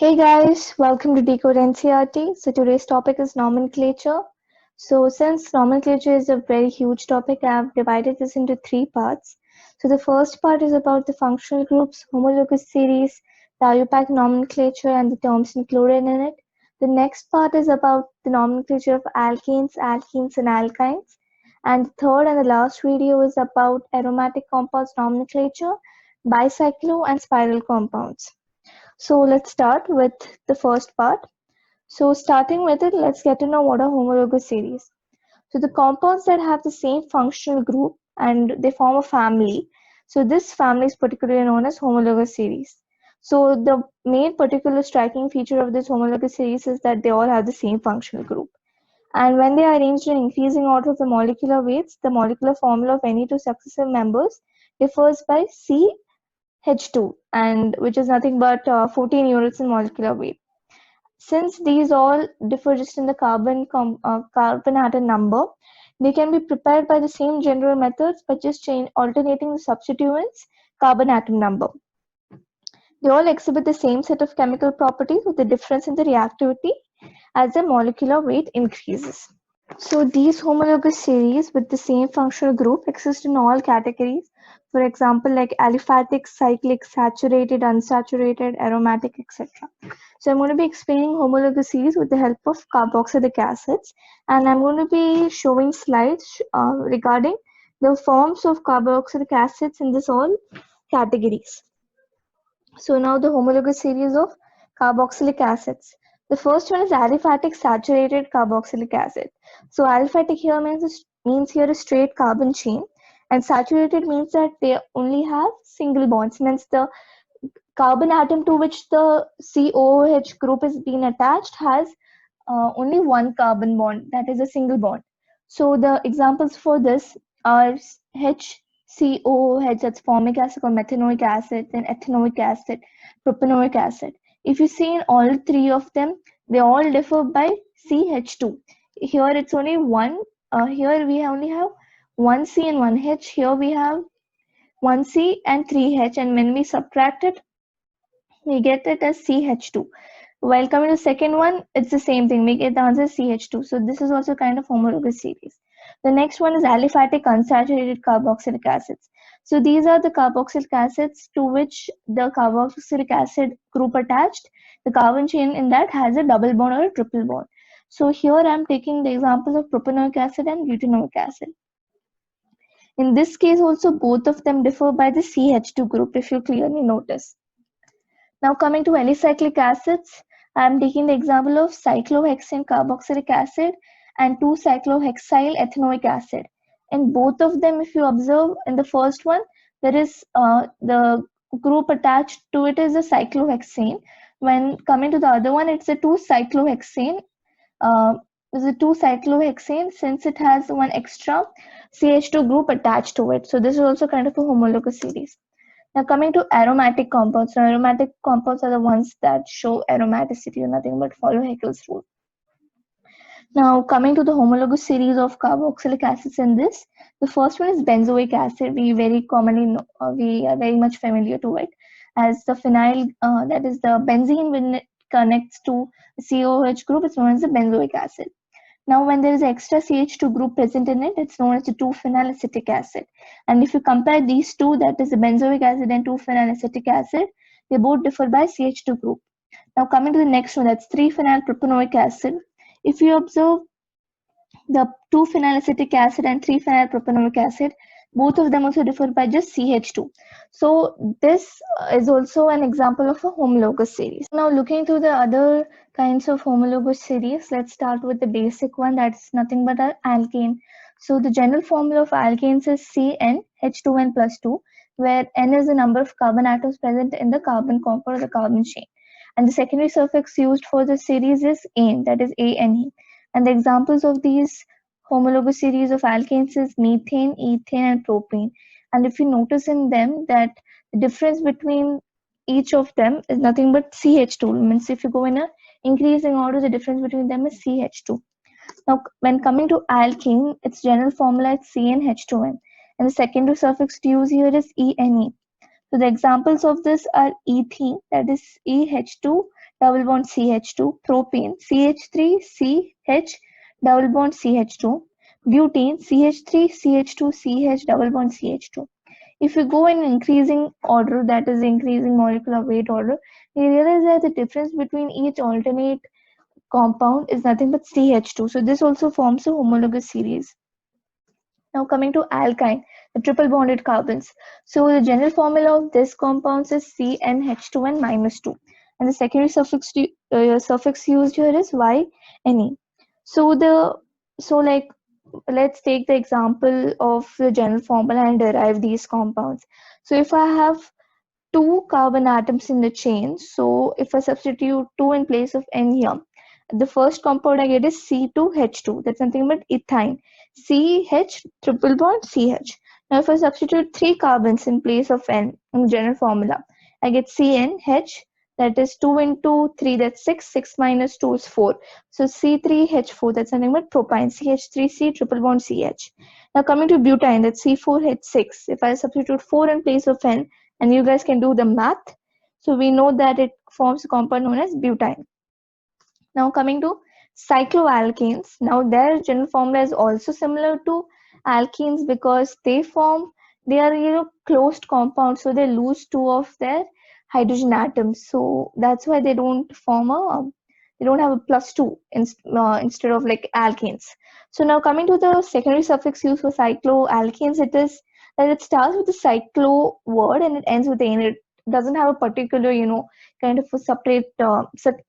Hey guys, welcome to Decode NCRT. So today's topic is nomenclature. So since nomenclature is a very huge topic, I have divided this into three parts. So the first part is about the functional groups, homologous series, the IUPAC nomenclature and the terms included in it. The next part is about the nomenclature of alkanes, alkenes and alkynes. And the third and the last video is about aromatic compounds nomenclature, bicyclo and spiral compounds. So let's start with the first part. So starting with it, let's get to know what are homologous series. So the compounds that have the same functional group and they form a family. So this family is particularly known as homologous series. So the main particular striking feature of this homologous series is that they all have the same functional group. And when they are arranged in increasing order of the molecular weights, the molecular formula of any two successive members differs by CH2, and which is nothing but 14 units in molecular weight. Since these all differ just in the carbon atom number, they can be prepared by the same general methods but just alternating the substituents carbon atom number. They all exhibit the same set of chemical properties with the difference in the reactivity as the molecular weight increases. So these homologous series with the same functional group exist in all categories. For example, like aliphatic, cyclic, saturated, unsaturated, aromatic, etc. So I'm going to be explaining homologous series with the help of carboxylic acids, and I'm going to be showing slides regarding the forms of carboxylic acids in this all categories. So now the homologous series of carboxylic acids. The first one is aliphatic saturated carboxylic acid. So aliphatic here means here a straight carbon chain, and saturated means that they only have single bonds. Means the carbon atom to which the COOH group is being attached has only one carbon bond, that is a single bond. So the examples for this are HCOOH, that's formic acid or methanoic acid, then ethanoic acid, propanoic acid. If you see in all three of them, they all differ by CH2. Here it's only one, here we only have one C and one H. Here we have one C and three H, and when we subtract it, we get it as CH2. While coming to the second one, it's the same thing. We get the answer CH2. So this is also kind of homologous series. The next one is aliphatic unsaturated carboxylic acids. So these are the carboxylic acids to which the carboxylic acid group attached, the carbon chain in that has a double bond or a triple bond. So here I'm taking the example of propanoic acid and butanoic acid. In this case also both of them differ by the CH2 group, if you clearly notice. Now coming to alicyclic acids, I am taking the example of cyclohexane carboxylic acid and 2-cyclohexyl ethanoic acid. In both of them, if you observe in the first one, there is the group attached to it is a cyclohexane. When coming to the other one, it's a 2-cyclohexane. Is a 2-cyclohexane since it has one extra CH2 group attached to it. So this is also kind of a homologous series. Now coming to aromatic compounds. Now aromatic compounds are the ones that show aromaticity or nothing but follow Haeckel's rule. Now coming to the homologous series of carboxylic acids in this, the first one is benzoic acid. We very commonly know, we are very much familiar to it as the phenyl, that is the benzene when it connects to the COOH group, it's known as the benzoic acid. Now, when there is extra CH2 group present in it, it's known as the 2-phenyl acetic acid. And if you compare these two, that is the benzoic acid and 2-phenyl acetic acid, they both differ by CH2 group. Now, coming to the next one, that's 3-phenyl propanoic acid. If you observe the 2-phenyl acetic acid and 3-phenyl propanoic acid, both of them also differ by just CH2. So this is also an example of a homologous series. Now looking to the other kinds of homologous series, let's start with the basic one, that's nothing but an alkane. So the general formula of alkanes is CnH2n plus 2, where N is the number of carbon atoms present in the carbon compound or the carbon chain. And the secondary suffix used for the series is ane, that is ANE. And the examples of these homologous series of alkanes is methane, ethane, and propane. And if you notice in them that the difference between each of them is nothing but CH2. Means if you go in a increasing order, the difference between them is CH2. Now, when coming to alkene, its general formula is CnH2n, and the secondary suffix to use here is ENE. So the examples of this are ethene, that is EH2 double bond CH2, propane CH3 CH double bond CH2, butane CH3 CH2 CH double bond CH2. If you go in increasing order, that is increasing molecular weight order, you realize that the difference between each alternate compound is nothing but CH2. So this also forms a homologous series. Now coming to alkyne, the triple bonded carbons. So the general formula of this compounds is CnH2n minus 2. And the secondary suffix used here is YNE. So like let's take the example of the general formula and derive these compounds. So if I have two carbon atoms in the chain, so if I substitute 2 in place of N here, the first compound I get is C2H2. That's nothing but ethine. CH triple bond CH. Now if I substitute 3 carbons in place of N in the general formula, I get CnH, that is 2 into 3, that's 6. 6 minus 2 is 4. So C3H4, that's nothing but propyne. CH3C triple bond CH. Now coming to butane, that's C4H6. If I substitute 4 in place of N, and you guys can do the math, so we know that it forms a compound known as butane. Now coming to cycloalkanes. Now their general formula is also similar to alkenes because they are closed compounds, so they lose 2 of their hydrogen atoms. So that's why they don't have a +2 instead of like alkanes. So now coming to the secondary suffix used for cycloalkanes, it is that it starts with the cyclo word and it ends with ane. It doesn't have a particular kind of a separate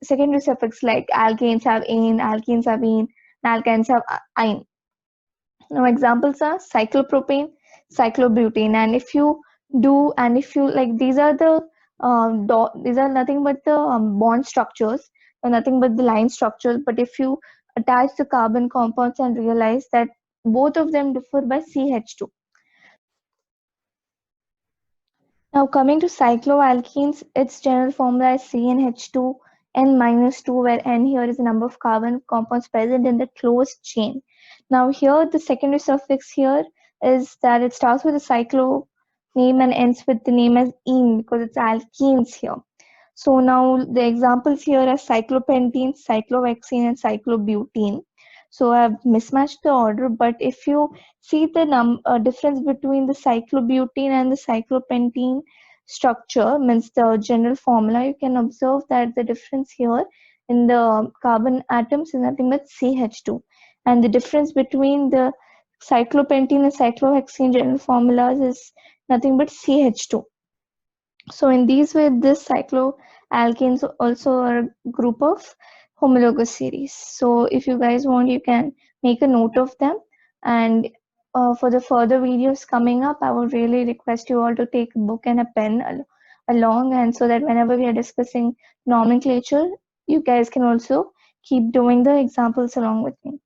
secondary suffix like alkanes have ane, alkenes have ene, and alkynes have ine. Now examples are cyclopropane, cyclobutane, and if you like these are nothing but the bond structures, or nothing but the line structures. But if you attach the carbon compounds and realize that both of them differ by CH2. Now coming to cycloalkenes, its general formula is CnH2 n minus 2, where n here is the number of carbon compounds present in the closed chain. Now here the secondary suffix here is that it starts with a cyclo name and ends with the name as ene because it's alkenes here. So now the examples here are cyclopentene, cyclohexene, and cyclobutene. So I've mismatched the order, but if you see the difference between the cyclobutene and the cyclopentene structure, means the general formula, you can observe that the difference here in the carbon atoms is nothing but CH2. And the difference between the cyclopentene and cyclohexene general formulas is nothing but CH2. So in these way, this cycloalkanes also are a group of homologous series. So if you guys want, you can make a note of them. And for the further videos coming up, I would really request you all to take a book and a pen along, and so that whenever we are discussing nomenclature, you guys can also keep doing the examples along with me.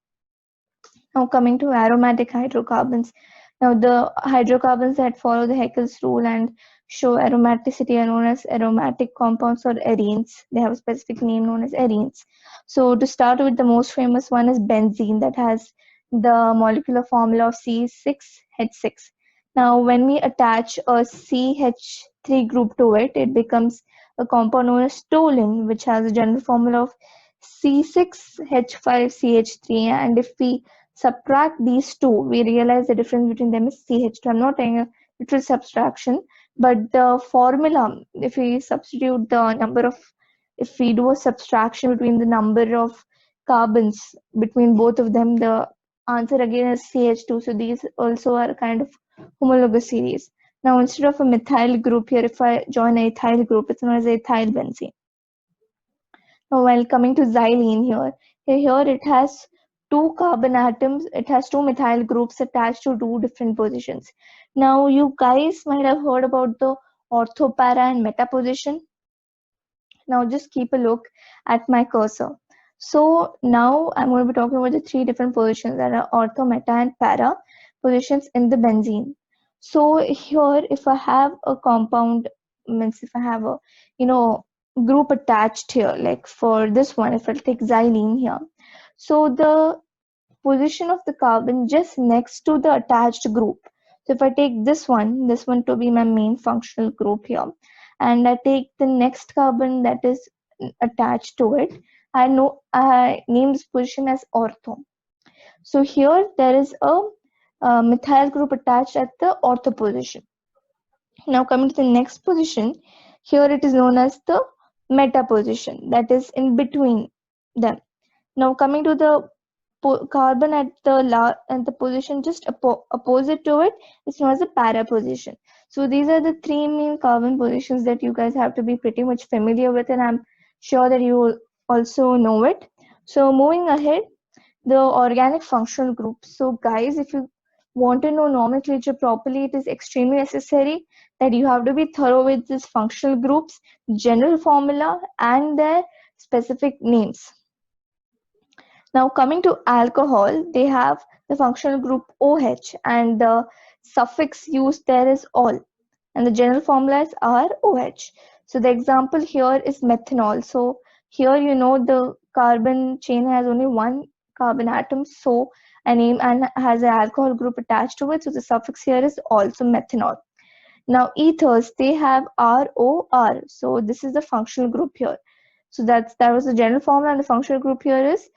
Now coming to aromatic hydrocarbons. Now the hydrocarbons that follow the Haeckel's rule and show aromaticity are known as aromatic compounds or arenes. They have a specific name known as arenes. So to start with, the most famous one is benzene, that has the molecular formula of C6H6. Now when we attach a CH3 group to it, it becomes a compound known as toluene, which has a general formula of C6H5CH3, and if we subtract these two, we realize the difference between them is CH2. I'm not doing a literal subtraction, but the formula, if we substitute if we do a subtraction between the number of carbons between both of them, the answer again is CH2. So these also are kind of homologous series. Now instead of a methyl group here, if I join a ethyl group, it's known as ethyl benzene. Now while coming to xylene here it has two carbon atoms, it has two methyl groups attached to two different positions. Now you guys might have heard about the ortho, para, and meta position. Now just keep a look at my cursor. So now I'm going to be talking about the three different positions that are ortho, meta, and para positions in the benzene. So here if I have a compound, means if I have a group attached here, like for this one, if I take xylene here, so the position of the carbon just next to the attached group. So if I take this one to be my main functional group here, and I take the next carbon that is attached to it, I named this position as ortho. So here there is a methyl group attached at the ortho position. Now coming to the next position, here it is known as the meta position, that is in between them. Now coming to the carbon at the position just opposite to it is known as the para position. So these are the three main carbon positions that you guys have to be pretty much familiar with, and I'm sure that you will also know it. So moving ahead, the organic functional groups. So guys, if you want to know nomenclature properly, it is extremely necessary that you have to be thorough with these functional groups, general formula, and their specific names. Now coming to alcohol, they have the functional group OH, and the suffix used there is ol, and the general formula is ROH. So the example here is methanol. So here you know the carbon chain has only one carbon atom, so a name and has an alcohol group attached to it. So the suffix here is also methanol. Now ethers, they have ROR. So this is the functional group here. So that was the general formula, and the functional group here is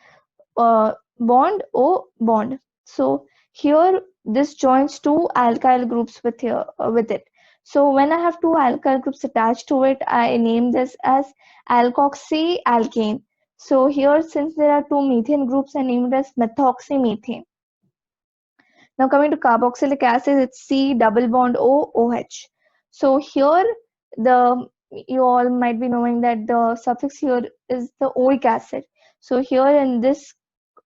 bond O bond. So here this joins two alkyl groups with it. So when I have two alkyl groups attached to it, I name this as alkoxy alkane. So here, since there are two methane groups, I named it as methoxymethane. Now coming to carboxylic acid, it's C double bond O OH. So here you all might be knowing that the suffix here is the oic acid. So here in this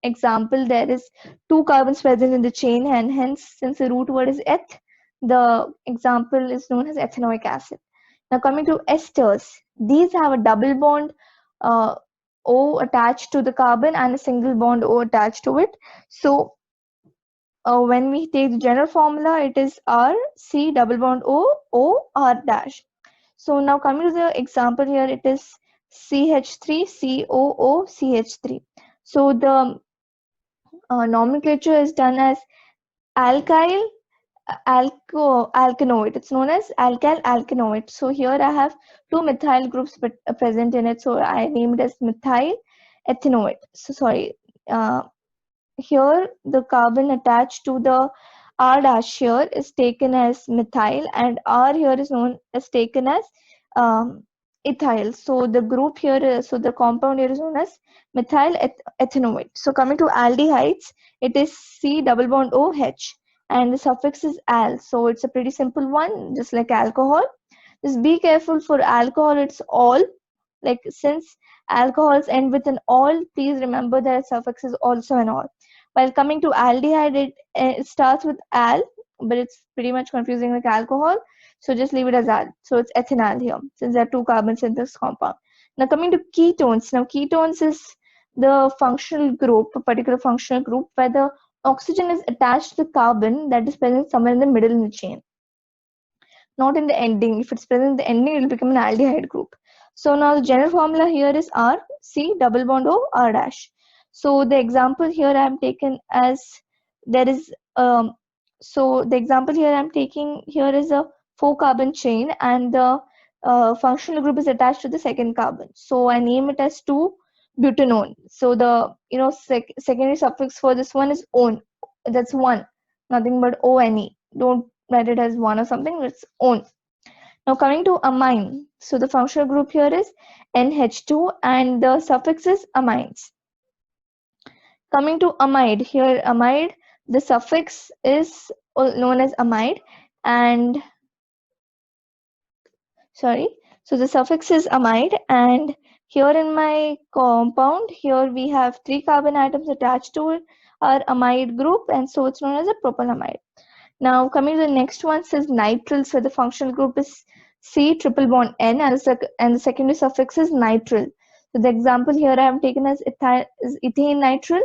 example, there is two carbons present in the chain, and hence, since the root word is eth, the example is known as ethanoic acid. Now coming to esters, these have a double bond O attached to the carbon and a single bond O attached to it. So when we take the general formula, it is R C double bond O R dash. So now coming to the example here, it is CH3 COO CH3. So the nomenclature is done as alkyl alkanoate. It's known as alkyl alkanoate. So here I have two methyl groups present in it, so I named it as methyl ethanoate. So sorry, here the carbon attached to the R dash here is taken as methyl, and R here is known as taken as ethyl. So the group here, so the compound here is known as methyl ethanoate. So coming to aldehydes, it is C double bond OH, and the suffix is al. So it's a pretty simple one, just like alcohol. Just be careful for alcohol, it's all. Like since alcohols end with an all, please remember that suffix is also an all. While coming to aldehyde, it starts with al, but it's pretty much confusing like alcohol. So just leave it as al. So it's ethanal here, since there are two carbons in this compound. Now coming to ketones. Now ketones is the functional group, a particular functional group where the oxygen is attached to the carbon that is present somewhere in the middle in the chain, not in the ending. If it's present in the ending, it will become an aldehyde group. So now the general formula here is R C double bond O R dash. So the example here I am taken as there is so the example here I'm taking here is a 4-carbon chain, and the functional group is attached to the second carbon. So I name it as 2-butanone. So the secondary suffix for this one is on. That's one, nothing but ONE. Don't write it as one or something. It's on. Now coming to amine. So the functional group here is NH2, and the suffix is amines. Coming to amide, here amide, the suffix is known as amide, and sorry, so the suffix is amide, and here in my compound, here we have 3 carbon atoms attached to our amide group, and so it's known as a propylamide. Now coming to the next one, says nitrile, so the functional group is C triple bond N, and the secondary suffix is nitrile. So the example here I have taken as ethane nitrile,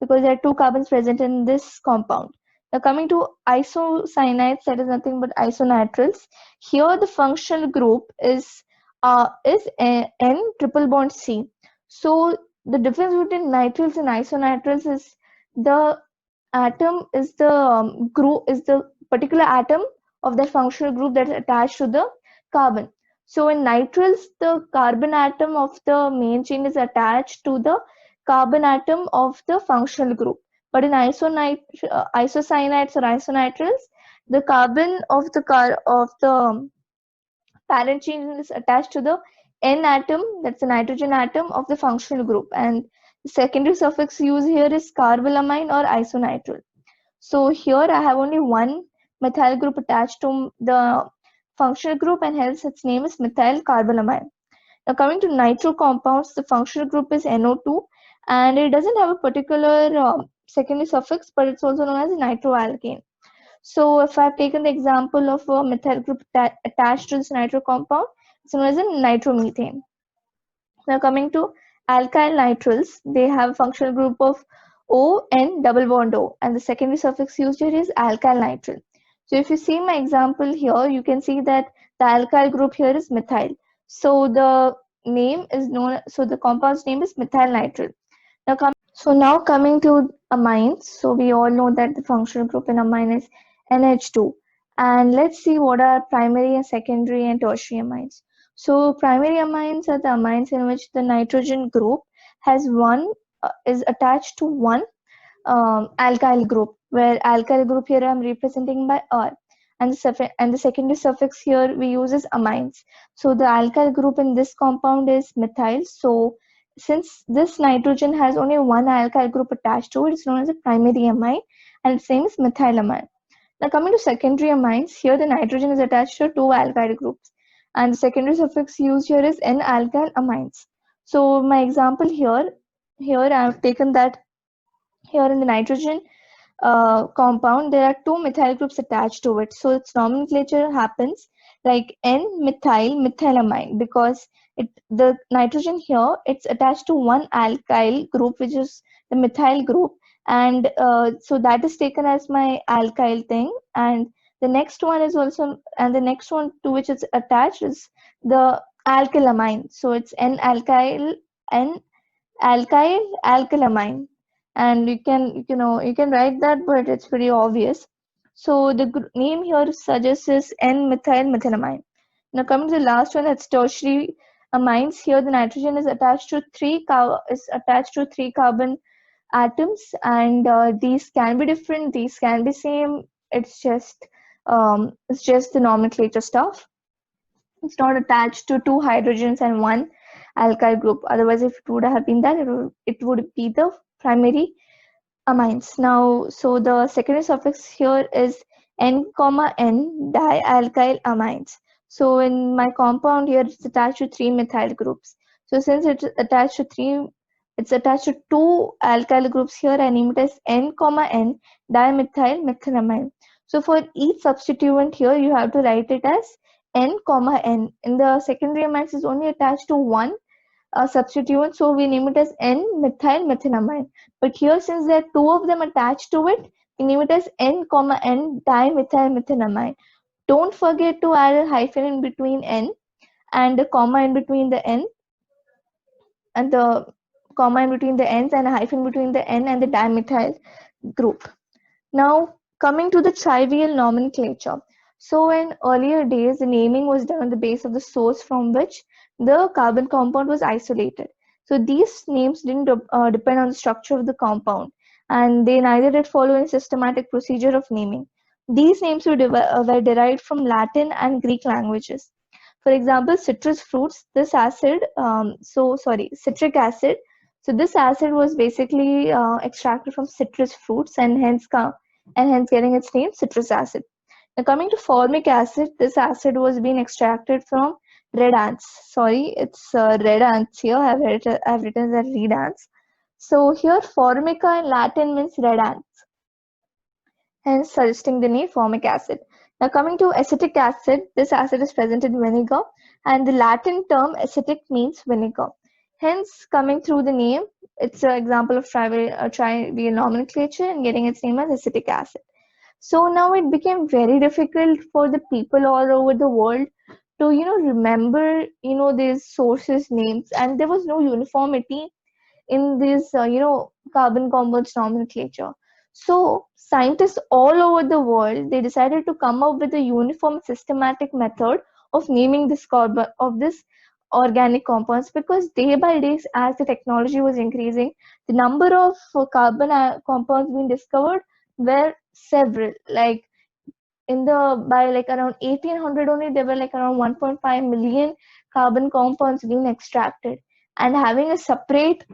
because there are 2 carbons present in this compound. Now coming to isocyanates, that is nothing but isonitriles. Here the functional group is N triple bond C. So the difference between nitriles and isonitriles is the atom is the group is the particular atom of the functional group that is attached to the carbon. So in nitriles, the carbon atom of the main chain is attached to the carbon atom of the functional group. But in isocyanides or isonitriles, the carbon of the parent chain is attached to the N atom, that's the nitrogen atom of the functional group, and the secondary suffix used here is carbylamine or isonitrile. So here I have only one methyl group attached to the functional group, and hence its name is methyl carbylamine. Now coming to nitro compounds, the functional group is NO2, and it doesn't have a particular secondary suffix, but it's also known as a nitroalkane. So if I've taken the example of a methyl group attached to this nitro compound, it's known as a nitromethane. Now coming to alkyl nitriles, they have a functional group of O N double bond O, and the secondary suffix used here is alkyl nitrile. So if you see my example here, you can see that the alkyl group here is methyl. So the name is known. So the compound's name is methyl nitrile. Now coming to amines. So we all know that the functional group in amine is NH2. And let's see what are primary and secondary and tertiary amines. So primary amines are the amines in which the nitrogen group has is attached to one alkyl group, where alkyl group here I'm representing by R, and the secondary suffix here we use is amines. So the alkyl group in this compound is methyl. So since this nitrogen has only one alkyl group attached to it, it's known as a primary amine, and its name is methylamine. Now coming to secondary amines, here the nitrogen is attached to two alkyl groups, and the secondary suffix used here is N-alkyl amines. So my example here I have taken that here in the nitrogen compound, there are two methyl groups attached to it. So its nomenclature happens like N-methyl methylamine, because the nitrogen here, it's attached to one alkyl group, which is the methyl group, and so that is taken as my alkyl thing. And the next one is also, and the next one to which it's attached is the alkylamine. So it's N-alkyl alkylamine, and you can write that, but it's pretty obvious. So the name here suggests is N-methyl methylamine. Now coming to the last one, that's tertiary amines. Here the nitrogen is attached to three carbon atoms, and these can be different, these can be same. It's just the nomenclature stuff. It's not attached to two hydrogens and one alkyl group. Otherwise, if it would have been that, it would be the primary amines. Now, so the secondary suffix here is N, N dialkyl amines. So in my compound here, it's attached to three methyl groups. So since it's attached to two alkyl groups here, I name it as N, N dimethyl methylamine. So for each substituent here, you have to write it as N, N. In the secondary amines is only attached to one substituent, so we name it as N-methyl methylamine. But here, since there are two of them attached to it, we name it as N, N dimethyl methylamine. Don't forget to add a hyphen in between N and a comma in between the N, and the comma in between the N's and a hyphen between the N and the dimethyl group. Now, coming to the trivial nomenclature. So in earlier days, the naming was done on the base of the source from which the carbon compound was isolated. So these names didn't depend on the structure of the compound, and they neither did follow any systematic procedure of naming. These names were derived from Latin and Greek languages. For example, citrus fruits, citric acid. So this acid was basically extracted from citrus fruits, and hence getting its name citrus acid. Now coming to formic acid, this acid was being extracted from red ants. Sorry, it's red ants here. I've written that red ants. So here formica in Latin means red ants, hence suggesting the name formic acid. Now coming to acetic acid, this acid is present in vinegar, and the Latin term acetic means vinegar. Hence, coming through the name, it's an example of trivial nomenclature and getting its name as acetic acid. So now it became very difficult for the people all over the world to remember these sources names, and there was no uniformity in this carbon compounds nomenclature. So scientists all over the world, they decided to come up with a uniform systematic method of naming this carbon of this organic compounds, because day by day, as the technology was increasing, the number of carbon compounds being discovered were several. Like in the by like around 1800 only, there were like around 1.5 million carbon compounds being extracted, and having a separate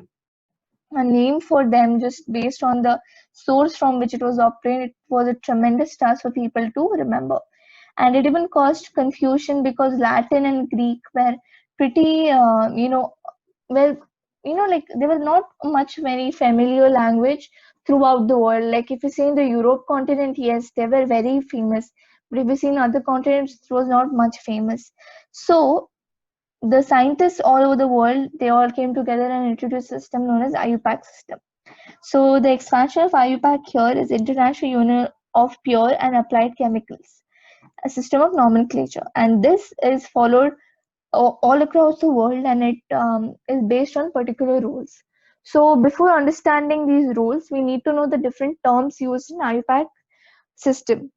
a name for them just based on the source from which it was obtained, it was a tremendous task for people to remember. And it even caused confusion because Latin and Greek were pretty, well, like they were not much very familiar language throughout the world. Like if you see in the Europe continent, yes, they were very famous. But if you see in other continents, it was not much famous. So the scientists all over the world, they all came together and introduced a system known as IUPAC system. So the expansion of IUPAC here is International Union of Pure and Applied Chemicals, a system of nomenclature, and this is followed all across the world, and it is based on particular rules. So before understanding these rules, we need to know the different terms used in IUPAC system.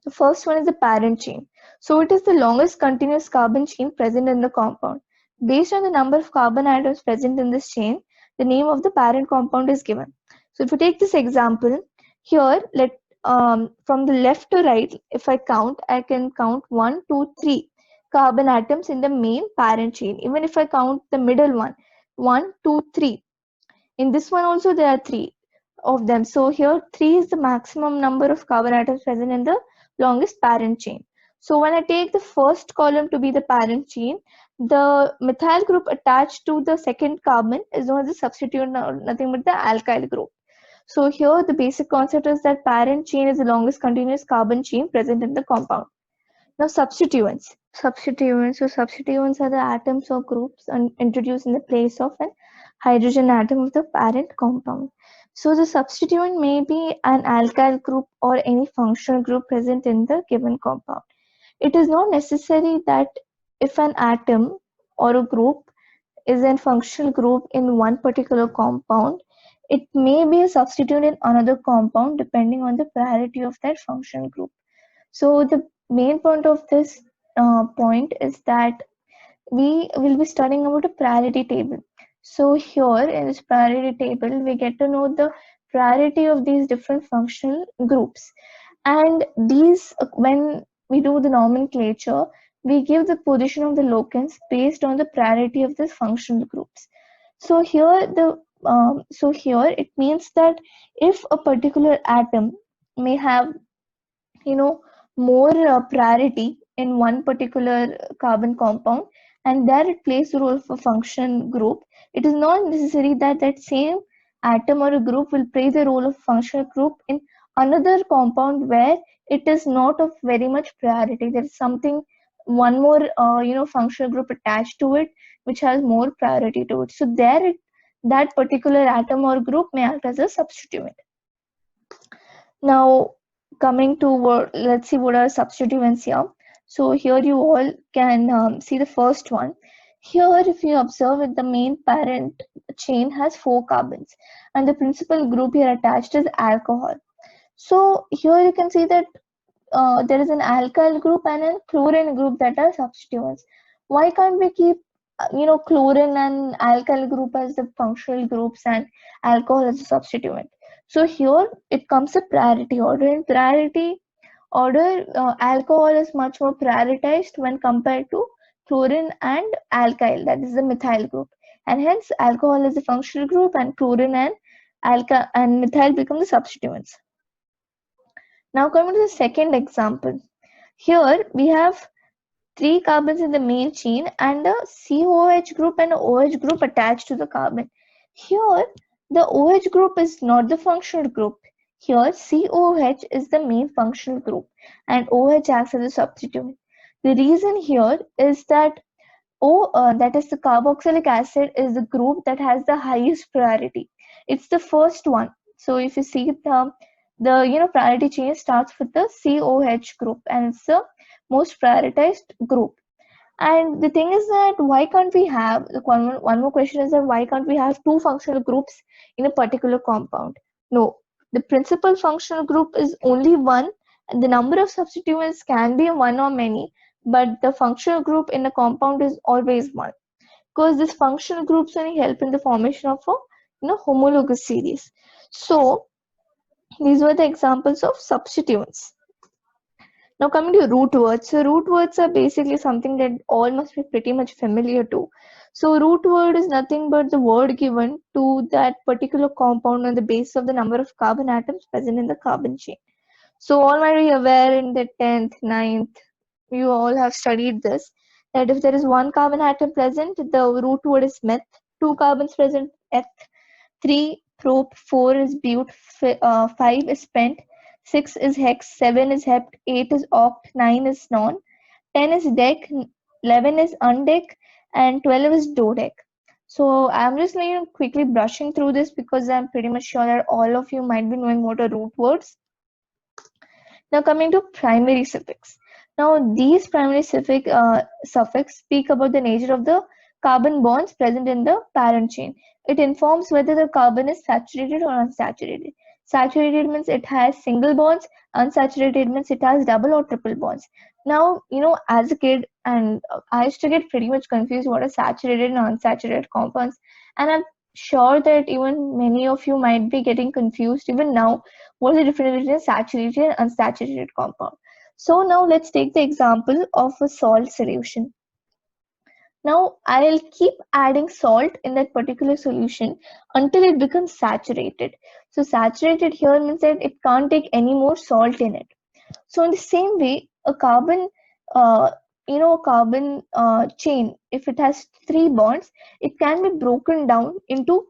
The first one is the parent chain. So it is the longest continuous carbon chain present in the compound. Based on the number of carbon atoms present in this chain, the name of the parent compound is given. So if you take this example, here from the left to right, if I count, I can count 1, 2, 3 carbon atoms in the main parent chain. Even if I count the middle one, 1, 2, 3. In this one also there are 3 of them. So here 3 is the maximum number of carbon atoms present in the longest parent chain. So when I take the first column to be the parent chain, the methyl group attached to the second carbon is known as the substituent, nothing but the alkyl group. So here the basic concept is that parent chain is the longest continuous carbon chain present in the compound. Now substituents. Substituents are the atoms or groups introduced in the place of an hydrogen atom of the parent compound. So the substituent may be an alkyl group or any functional group present in the given compound. It is not necessary that if an atom or a group is a functional group in one particular compound, it may be a substituent in another compound depending on the priority of that functional group. So the main point of this point is that we will be studying about a priority table. So here in this priority table, we get to know the priority of these different functional groups. And these, when we do the nomenclature, we give the position of the locants based on the priority of the functional groups. So here it means that if a particular atom may have more priority in one particular carbon compound, and there it plays the role of a function group, it is not necessary that that same atom or a group will play the role of functional group in another compound where it is not of very much priority. There is something, one more functional group attached to it which has more priority to it. So that particular atom or group may act as a substituent. Now coming to let's see what are substituents here. So here you all can see the first one. Here if you observe it, the main parent chain has 4 carbons and the principal group here attached is alcohol. So here you can see that there is an alkyl group and a chlorine group that are substituents. Why can't we keep chlorine and alkyl group as the functional groups and alcohol as a substituent? So here it comes a priority order. In priority order, alcohol is much more prioritized when compared to chlorine and alkyl, that is the methyl group, and hence alcohol is the functional group and chlorine and methyl become the substituents. Now coming to the second example. Here we have 3 carbons in the main chain and a COH group and a OH group attached to the carbon. Here the OH group is not the functional group. Here COH is the main functional group and OH acts as a substituent. The reason here is that that is the carboxylic acid is the group that has the highest priority. It's the first one. So if you see the priority chain starts with the COH group and it's the most prioritized group. And the thing is that why can't we have one more question is that why can't we have 2 functional groups in a particular compound? No, the principal functional group is only one and the number of substituents can be one or many, but the functional group in a compound is always 1, because this functional groups only help in the formation of a homologous series. So these were the examples of substituents. Now coming to root words. So root words are basically something that all must be pretty much familiar to. So root word is nothing but the word given to that particular compound on the basis of the number of carbon atoms present in the carbon chain. So all might be aware in the 10th, 9th, you all have studied this, that if there is one carbon atom present, the root word is meth, two carbons present, eth, 3 prop, 4 is but, 5 is pent, 6 is hex, 7 is hept, 8 is oct, 9 is non, 10 is dec, 11 is undec, and 12 is dodec. So I'm just quickly brushing through this because I'm pretty much sure that all of you might be knowing what are root words. Now coming to primary suffix. Now these primary suffix speak about the nature of the carbon bonds present in the parent chain. It informs whether the carbon is saturated or unsaturated. Saturated means it has single bonds, unsaturated means it has double or triple bonds. Now, as a kid, and I used to get pretty much confused what are saturated and unsaturated compounds. And I'm sure that even many of you might be getting confused even now. What is the difference between saturated and unsaturated compound? So now let's take the example of a salt solution. Now I'll keep adding salt in that particular solution until it becomes saturated. So saturated here means that it can't take any more salt in it. So in the same way, a carbon, chain, if it has 3 bonds, it can be broken down into,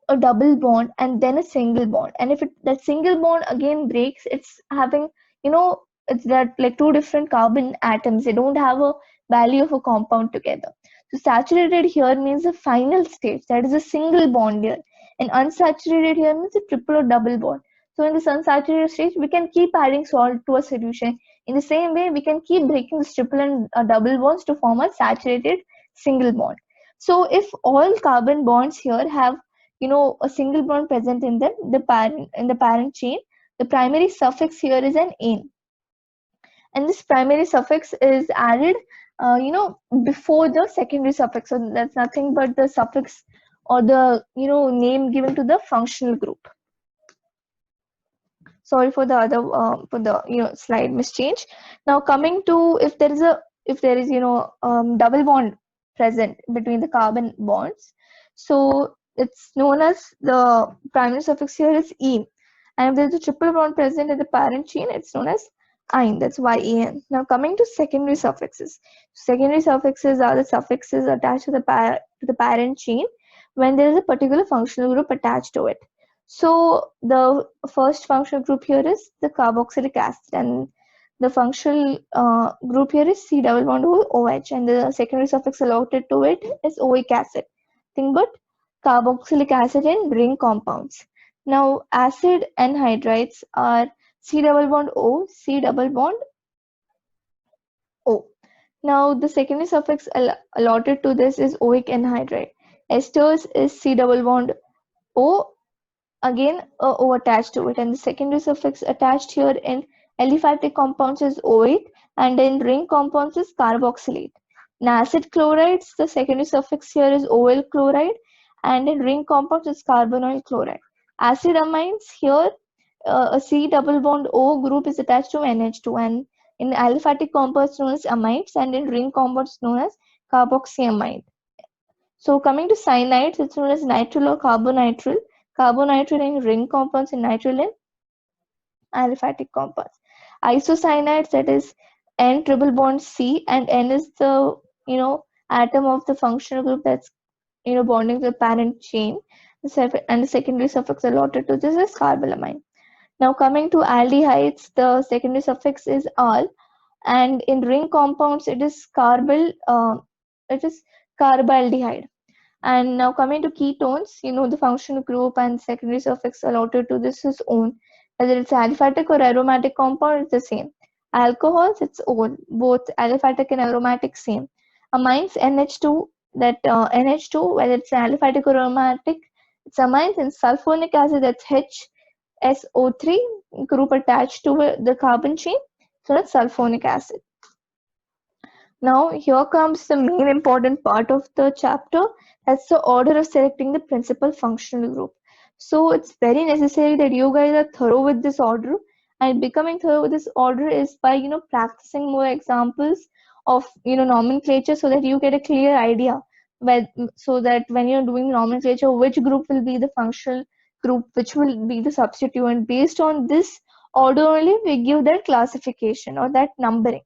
a double bond and then a single bond. And if that single bond again breaks, it's having, it's that like 2 different carbon atoms. They don't have a value of a compound together. So saturated here means the final stage, that is a single bond here. And unsaturated here means a triple or double bond. So in this unsaturated stage, we can keep adding salt to a solution. In the same way, we can keep breaking the triple and double bonds to form a saturated single bond. So if all carbon bonds here have, a single bond present in them, the parent chain, the primary suffix here is an ane. And this primary suffix is added, before the secondary suffix. So that's nothing but the suffix or the, name given to the functional group. Sorry for the other slide mischange. Now coming to if there is double bond present between the carbon bonds, so it's known as the primary suffix here is ene, and if there's a triple bond present in the parent chain, it's known as ine. That's yen. Now coming to secondary suffixes. Secondary suffixes are the suffixes attached to the parent chain when there is a particular functional group attached to it. So the first functional group here is the carboxylic acid, and the functional group here is C double bond OH, and the secondary suffix allotted to it is oic acid. Think about carboxylic acid and ring compounds. Now acid anhydrides are C double bond O, C double bond O. Now the secondary suffix allotted to this is oic anhydride. Esters is C double bond O, again O attached to it, and the secondary suffix attached here in aliphatic compounds is OAte, and in ring compounds is carboxylate. In acid chlorides, the secondary suffix here is OL chloride, and in ring compounds is carbonyl chloride. Acid amines here, a C double bond O group is attached to NH2, and in aliphatic compounds known as amides, and in ring compounds known as carboxyamide. So coming to cyanides, it's known as nitrile or carbonitrile. Carbonitrile in ring compounds and nitrile in aliphatic compounds. Isocyanides, that is N triple bond C, and N is the atom of the functional group that's bonding to the parent chain, and the secondary suffix allotted to this is carbylamine. Now coming to aldehydes, the secondary suffix is al, and in ring compounds it is carbaldehyde. And now coming to ketones, the functional group and secondary suffix allotted to this is -one. Whether it's aliphatic or aromatic compound, it's the same. Alcohols, it's -one. Both aliphatic and aromatic, same. Amines, NH2, that NH2, whether it's aliphatic or aromatic, it's amines. And sulfonic acid, that's HSO3 group attached to the carbon chain, so that's sulfonic acid. Now here comes the main important part of the chapter. That's the order of selecting the principal functional group. So it's very necessary that you guys are thorough with this order, and becoming thorough with this order is by practicing more examples of nomenclature, so that you get a clear idea, so that when you're doing nomenclature, which group will be the functional group, which will be the substituent. Based on this order only, we give that classification or that numbering.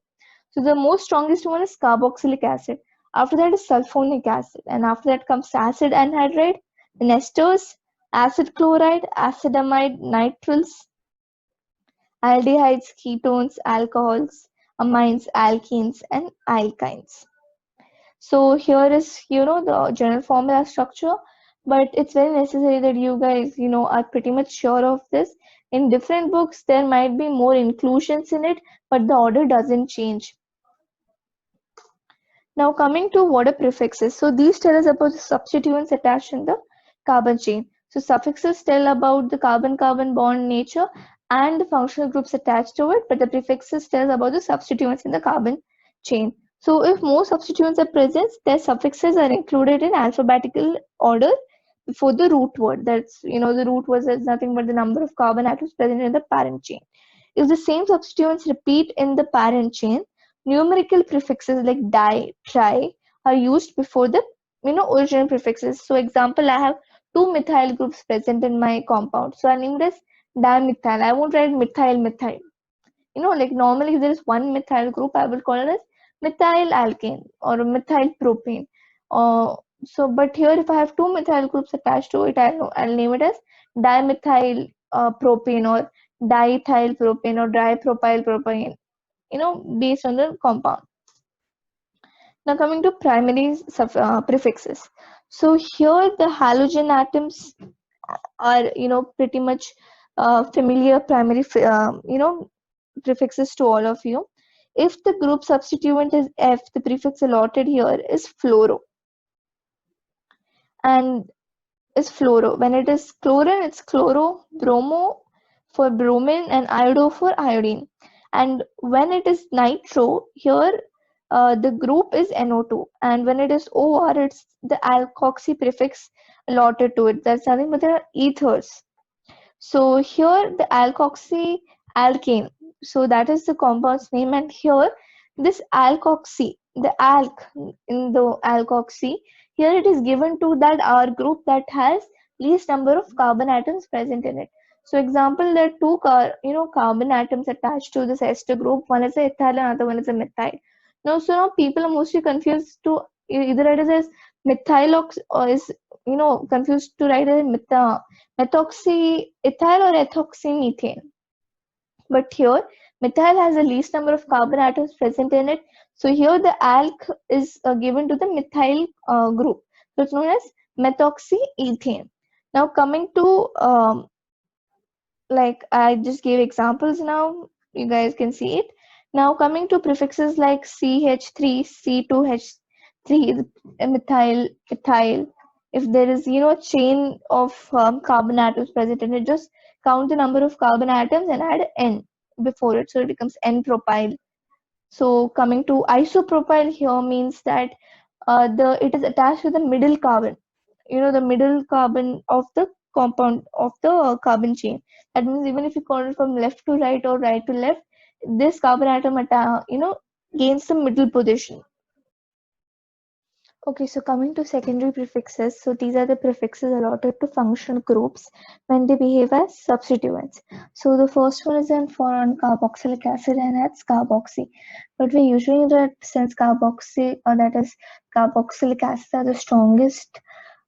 So the most strongest one is carboxylic acid. After that is sulfonic acid, and after that comes acid anhydride, then esters, acid chloride, acidamide, nitriles, aldehydes, ketones, alcohols, amines, alkenes, and alkynes. So here is the general formula structure, but it's very necessary that you guys are pretty much sure of this. In different books there might be more inclusions in it, but the order doesn't change. Now coming to what are prefixes. So these tell us about the substituents attached in the carbon chain. So suffixes tell about the carbon-carbon bond nature and the functional groups attached to it, but the prefixes tell about the substituents in the carbon chain. So if more substituents are present, their suffixes are included in alphabetical order before the root word. That's, the root word is nothing but the number of carbon atoms present in the parent chain. If the same substituents repeat in the parent chain, numerical prefixes like di, tri are used before the original prefixes. So example, I have two methyl groups present in my compound. So I named as dimethyl. I won't write methyl methyl. Like normally if there is one methyl group, I will call it as methyl alkane or methyl propane. But here if I have two methyl groups attached to it, I'll name it as dimethyl propane or diethyl propane or dipropyl propane, based on the compound. Now coming to primary prefixes. So here the halogen atoms are pretty much familiar primary prefixes to all of you. If the group substituent is F, the prefix allotted here is fluoro. And is fluoro. When it is chlorine, it's chloro, bromo for bromine, and iodo for iodine. And when it is nitro, here the group is NO2. And when it is OR, it's the alkoxy prefix allotted to it. That's nothing but the ethers. So here the alkoxy alkane. So that is the compound's name. And here this alkoxy, the alk in the alkoxy, here it is given to that R group that has least number of carbon atoms present in it. So example, there are two carbon atoms attached to this ester group. One is a ethyl and another one is a methyl. Now people are mostly confused to either write it as methylox or is confused to write it as methoxy ethyl or ethoxymethane. But here methyl has the least number of carbon atoms present in it. So here the alk is given to the methyl group. So it's known as methoxyethane. Now coming to like I just gave examples now, you guys can see it. Now coming to prefixes like CH3, C2H3, methyl, ethyl. If there is a chain of carbon atoms present in it, just count the number of carbon atoms and add N before it, so it becomes N-propyl. So coming to isopropyl here means that it is attached to the middle carbon, the middle carbon of the compound of the carbon chain. That means even if you count it from left to right or right to left, this carbon atom gains the middle position. Okay, so coming to secondary prefixes, so these are the prefixes allotted to functional groups when they behave as substituents. So the first one is for carboxylic acid, and that's carboxy. But we usually know that since carboxy, or that is carboxylic acid, are the strongest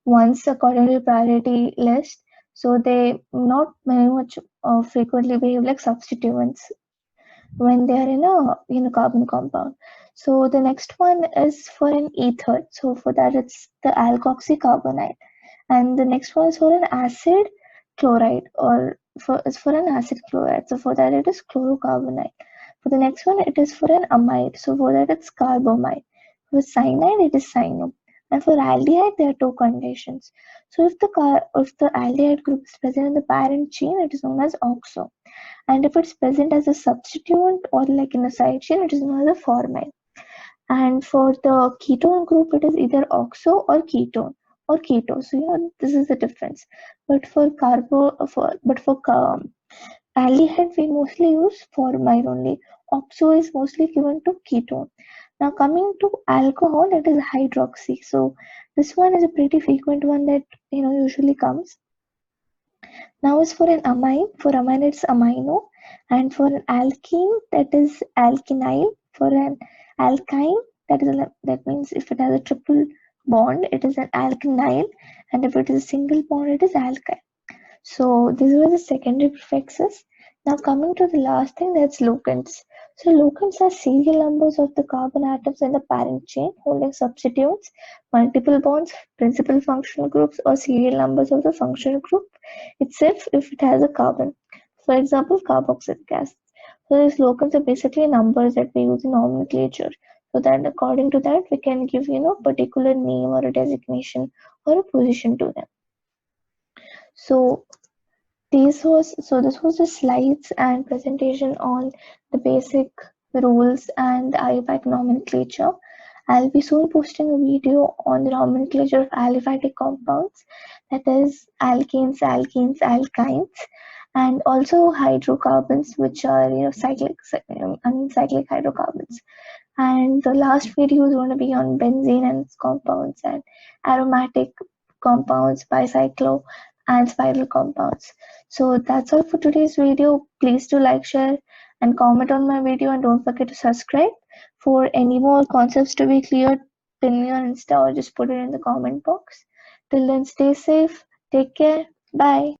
ones according to the priority list, so they not very much frequently behave like substituents when they are in a carbon compound. So the next one is for an ether. So for that it's the alkoxy carbonide, and the next one is for an acid chloride, or is for an acid chloride. So for that it is chlorocarbonide. For the next one it is for an amide. So for that it's carbamide. For cyanide it is cyano. And for aldehyde there are two conditions. So if the aldehyde group is present in the parent chain, it is known as oxo. And if it's present as a substituent or like in a side chain, it is known as a formyl. And for the ketone group, it is either oxo or ketone or keto. So this is the difference. But for aldehyde, we mostly use formyl only. Oxo is mostly given to ketone. Now coming to alcohol, it is hydroxy. So this one is a pretty frequent one that usually comes. Now as for an amine, for amine it's amino, and for an alkene that is alkynyl. For an alkyne that means if it has a triple bond it is an alkynyl, and if it is a single bond it is alkyl. So these were the secondary prefixes. Now coming to the last thing, that's locants. So locants are serial numbers of the carbon atoms in the parent chain holding substituents, multiple bonds, principal functional groups, or serial numbers of the functional group itself if it has a carbon. For example, carboxylic acid. So these locants are basically numbers that we use in nomenclature. So that according to that we can give particular name or a designation or a position to them. So this was the slides and presentation on the basic rules and the aliphatic nomenclature. I'll be soon posting a video on the nomenclature of aliphatic compounds, that is alkanes, alkenes, alkynes, and also hydrocarbons, which are cyclic hydrocarbons. And the last video is going to be on benzene and its compounds and aromatic compounds, bicyclo and spiral compounds. So that's all for today's video. Please do like, share, and comment on my video, and don't forget to subscribe. For any more concepts to be cleared, pin me on Insta or just put it in the comment box. Till then, stay safe, take care, bye.